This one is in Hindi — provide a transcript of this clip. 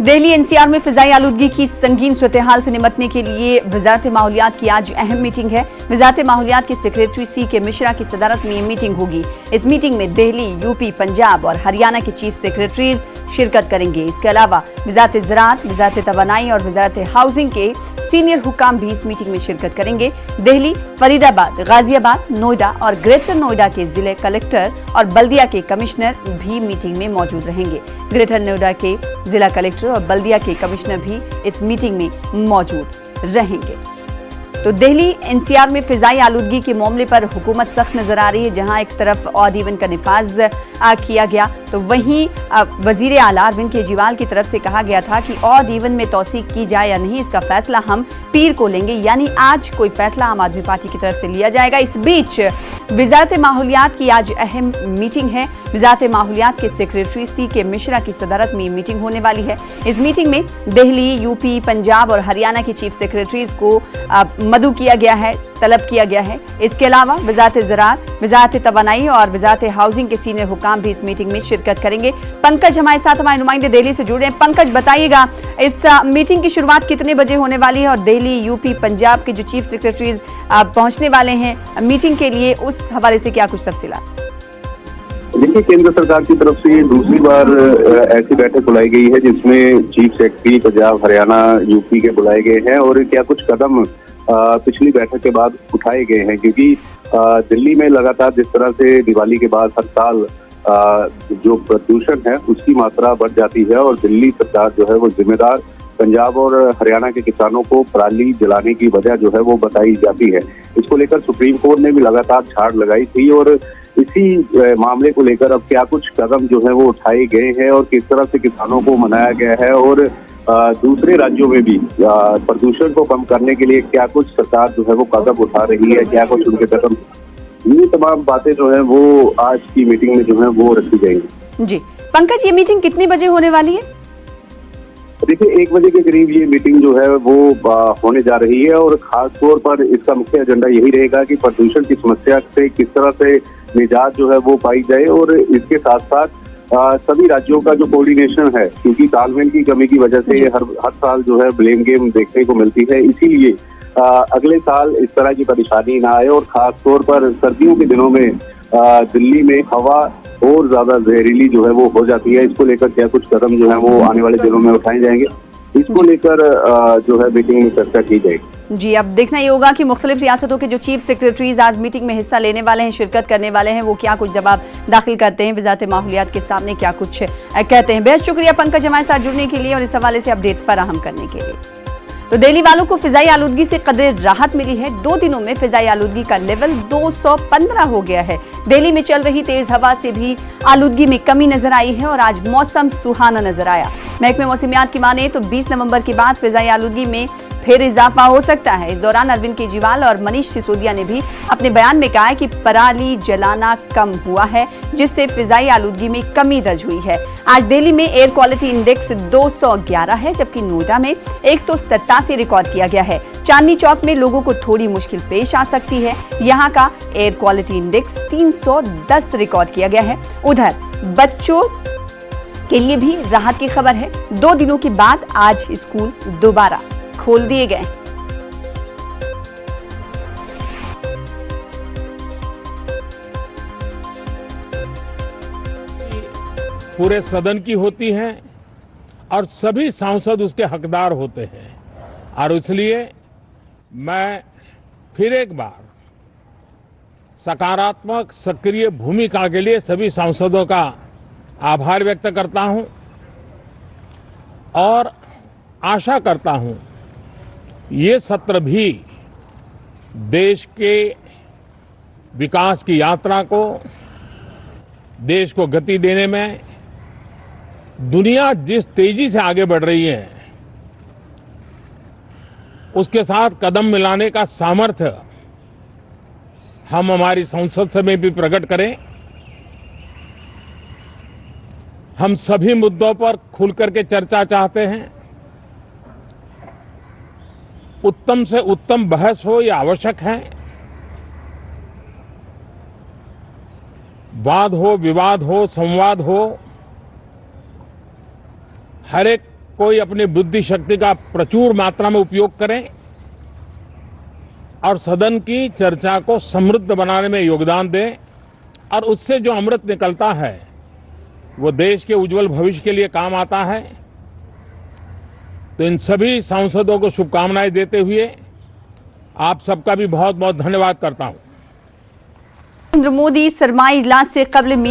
दिल्ली एनसीआर में फिजाई आलूदगी की संगीन सूरत-ए-हाल से निपटने के लिए वजारत माहौलियात की आज अहम मीटिंग है। वजारत माहौलियात के सेक्रेटरी CK मिश्रा की सदारत में ये मीटिंग होगी। इस मीटिंग में दिल्ली, यूपी, पंजाब और हरियाणा के चीफ सेक्रेटरीज शिरकत करेंगे। इसके अलावा वजारत ज़राअत, वजारत तवानाई और वजारत हाउसिंग के सीनियर हुकाम भी इस मीटिंग में शिरकत करेंगे। दिल्ली, फरीदाबाद, गाजियाबाद, नोएडा और ग्रेटर नोएडा के जिले कलेक्टर और बल्दिया के कमिश्नर भी मीटिंग में मौजूद रहेंगे। ग्रेटर नोएडा के जिला कलेक्टर और बल्दिया के कमिश्नर भी इस मीटिंग में मौजूद रहेंगे। तो दिल्ली एनसीआर में फिजाई आलूदगी के मामले पर हुकूमत सख्त नजर आ रही है। जहां एक तरफ ऑड इवन का निफाज किया गया, तो वहीं वजीर आला अरविंद केजरीवाल की तरफ से कहा गया था कि ऑड इवन में तौसीक की जाए या नहीं, इसका फैसला हम पीर को लेंगे। यानी आज कोई फैसला आम आदमी पार्टी की तरफ से लिया जाएगा। इस बीच वजारत माहौलियात की आज अहम मीटिंग है। वजारत माहौलियात के सेक्रेटरी CK मिश्रा की सदारत में मीटिंग होने वाली है। इस मीटिंग में दिल्ली, यूपी, पंजाब और हरियाणा के चीफ सेक्रेटरीज को मदऊ किया गया है, तलब किया गया है। इसके अलावा वजारत ज़राअत, वजारत तवानाई और वजारत हाउसिंग के सीनियर हुकाम भी इस मीटिंग में शिरकत करेंगे। पंकज हमारे साथ, हमारे नुमाइंदे दिल्ली से जुड़े हैं। पंकज, बताइएगा इस मीटिंग की शुरुआत कितने बजे होने वाली है और दिल्ली, यूपी, पंजाब के जो चीफ सेक्रेटरीज पहुंचने वाले हैं मीटिंग के लिए, उस हवाले से क्या कुछ तफसीलात? देखिए, केंद्र सरकार की तरफ से दूसरी बार ऐसी बैठक बुलाई गई है जिसमें chief secretary Punjab, Haryana, UP के बुलाए गए हैं और क्या कुछ कदम पिछली बैठक के बाद उठाए गए हैं। क्योंकि दिल्ली में लगातार जिस तरह से दिवाली के बाद हर साल जो प्रदूषण है उसकी मात्रा बढ़ जाती है और दिल्ली सरकार जो है वो जिम्मेदार पंजाब और हरियाणा के किसानों को पराली जलाने की वजह जो है वो बताई जाती है। इसको लेकर सुप्रीम कोर्ट ने भी लगातार झाड़ लगाई थी और इसी मामले को लेकर अब क्या कुछ कदम जो है वो उठाए गए हैं और किस तरह से किसानों को मनाया गया है और दूसरे राज्यों में भी प्रदूषण को कम करने के लिए क्या कुछ सरकार जो है वो कदम उठा रही है, क्या कुछ उनके कदम, ये तमाम बातें जो है वो आज की मीटिंग में जो है वो रखी जाएंगी। जी पंकज, ये मीटिंग कितने बजे होने वाली है? देखिए, 1 बजे के करीब ये मीटिंग जो है वो होने जा रही है और खास तौर पर इसका मुख्य एजेंडा यही रहेगा कि प्रदूषण की समस्या से किस तरह से निजात जो है वो पाई जाए और इसके साथ साथ सभी राज्यों का जो कोऑर्डिनेशन है, क्योंकि तालमेल की कमी की वजह से हर साल जो है ब्लेम गेम देखने को मिलती है। इसीलिए अगले साल इस तरह की परेशानी ना आए और खास तौर पर सर्दियों के दिनों में दिल्ली में हवा और ज्यादा जहरीली जो है वो हो जाती है। इसको लेकर क्या कुछ कदम जो है वो आने वाले दिनों में उठाए जाएंगे, इसको लेकर जो है मीटिंग में चर्चा की जाएगी। जी, अब देखना ये होगा कि मुख्तलिफ रियासतों के जो चीफ सेक्रेटरीज आज मीटिंग में हिस्सा लेने वाले हैं, शिरकत करने वाले हैं, वो क्या कुछ जवाब दाखिल करते हैं, वजारत माहौलियात के सामने क्या कुछ कहते हैं। बेहद शुक्रिया पंकज हमारे साथ जुड़ने के लिए और इस हवाले से अपडेट फराहम करने के लिए। तो दिल्ली वालों को फिजाई आलूदगी से कदर राहत मिली है। 2 दिनों में फिजाई आलूदगी का लेवल 215 हो गया है। दिल्ली में चल रही तेज हवा से भी आलूदगी में कमी नजर आई है और आज मौसम सुहाना नजर आया। महकमे मौसमियात की माने तो 20 नवंबर के बाद फिजाई आलूदगी में फिर इजाफा हो सकता है। इस दौरान अरविंद केजरीवाल और मनीष सिसोदिया ने भी अपने बयान में कहा है कि पराली जलाना कम हुआ है, जिससे फिजाई आलूदगी में कमी दर्ज हुई है। आज दिल्ली में एयर क्वालिटी इंडेक्स 211 है, जबकि नोएडा में 187 रिकॉर्ड किया गया है। चांदनी चौक में लोगों को थोड़ी मुश्किल पेश आ सकती है। यहाँ का एयर क्वालिटी इंडेक्स 310 रिकॉर्ड किया गया है। उधर बच्चों के लिए भी राहत की खबर है। 2 दिनों के बाद आज स्कूल दोबारा खोल दिए गए। पूरे सदन की होती है और सभी सांसद उसके हकदार होते हैं और इसलिए मैं फिर एक बार सकारात्मक सक्रिय भूमिका के लिए सभी सांसदों का आभार व्यक्त करता हूं और आशा करता हूं ये सत्र भी देश के विकास की यात्रा को, देश को गति देने में, दुनिया जिस तेजी से आगे बढ़ रही है उसके साथ कदम मिलाने का सामर्थ्य हम हमारी संसद में भी प्रकट करें। हम सभी मुद्दों पर खुल करके चर्चा चाहते हैं। उत्तम से उत्तम बहस हो यह आवश्यक है। वाद हो, विवाद हो, संवाद हो, हर एक कोई अपनी बुद्धि शक्ति का प्रचुर मात्रा में उपयोग करें और सदन की चर्चा को समृद्ध बनाने में योगदान दें और उससे जो अमृत निकलता है वो देश के उज्जवल भविष्य के लिए काम आता है। तो इन सभी सांसदों को शुभकामनाएं देते हुए आप सबका भी बहुत बहुत धन्यवाद करता हूं। नरेंद्र मोदी सरमाई इजलास से कबल मीडिया